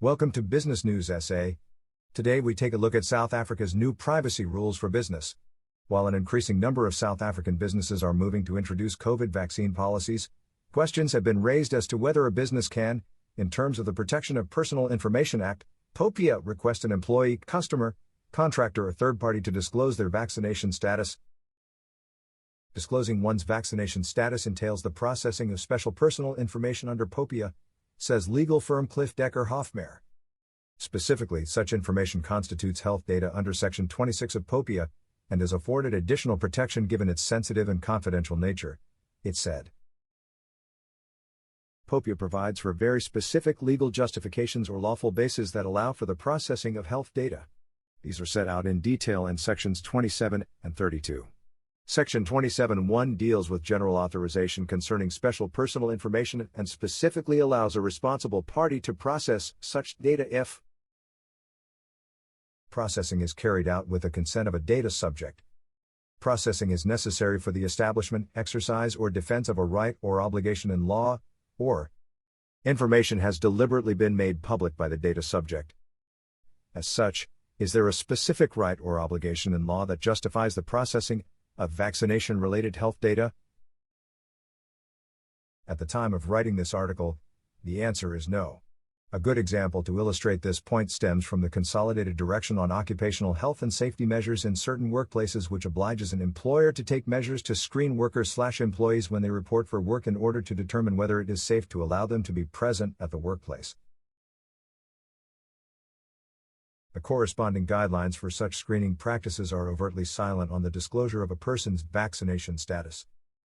Welcome to Business News SA. Today we take a look at South Africa's new privacy rules for business. While an increasing number of South African businesses are moving to introduce COVID vaccine policies, questions have been raised as to whether a business can, in terms of the Protection of Personal Information Act, POPIA, request an employee, customer, contractor or third party to disclose their vaccination status. Disclosing one's vaccination status entails the processing of special personal information under POPIA, says legal firm Cliff Decker Hofmeyr. Specifically, such information constitutes health data under Section 26 of POPIA, and is afforded additional protection given its sensitive and confidential nature, it said. POPIA provides for very specific legal justifications or lawful bases that allow for the processing of health data. These are set out in detail in Sections 27 and 32. Section 27(1) deals with general authorization concerning special personal information and specifically allows a responsible party to process such data if processing is carried out with the consent of a data subject. Processing is necessary for the establishment, exercise or defense of a right or obligation in law, or information has deliberately been made public by the data subject. As such, is there a specific right or obligation in law that justifies the processing of vaccination-related health data? At the time of writing this article, the answer is no. A good example to illustrate this point stems from the Consolidated Direction on Occupational Health and Safety Measures in Certain Workplaces, which obliges an employer to take measures to screen workers/employees when they report for work in order to determine whether it is safe to allow them to be present at the workplace. The corresponding guidelines for such screening practices are overtly silent on the disclosure of a person's vaccination status.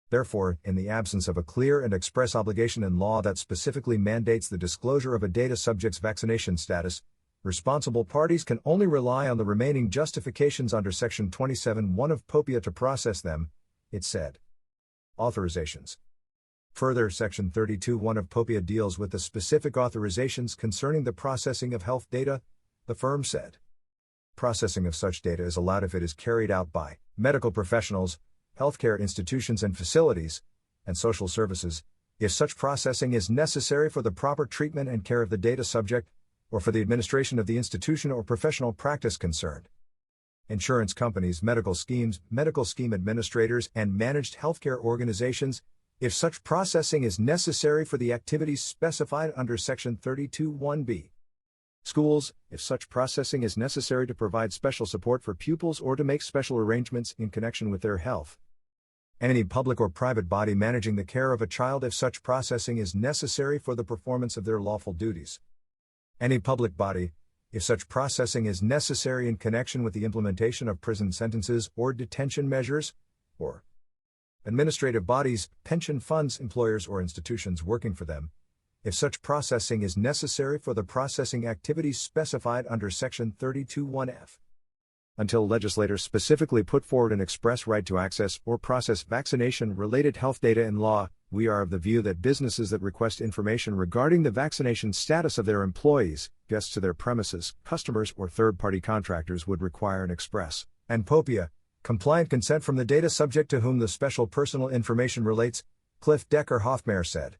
Therefore, in the absence of a clear and express obligation in law that specifically mandates the disclosure of a data subject's vaccination status, responsible parties can only rely on the remaining justifications under Section 27(1) of POPIA to process them, it said. Authorizations. Further, Section 32(1) of POPIA deals with the specific authorizations concerning the processing of health data, the firm said. Processing of such data is allowed if it is carried out by medical professionals, healthcare institutions and facilities, and social services, if such processing is necessary for the proper treatment and care of the data subject, or for the administration of the institution or professional practice concerned. Insurance companies, medical scheme administrators, and managed healthcare organizations, if such processing is necessary for the activities specified under Section 32(1)(b). Schools, if such processing is necessary to provide special support for pupils or to make special arrangements in connection with their health. Any public or private body managing the care of a child, if such processing is necessary for the performance of their lawful duties. Any public body, if such processing is necessary in connection with the implementation of prison sentences or detention measures, or administrative bodies, pension funds, employers or institutions working for them, if such processing is necessary for the processing activities specified under Section 32(1)(f). Until legislators specifically put forward an express right to access or process vaccination-related health data in law, we are of the view that businesses that request information regarding the vaccination status of their employees, guests to their premises, customers or third-party contractors would require an express, and POPIA, compliant consent from the data subject to whom the special personal information relates, Cliff Decker Hofmeyr said.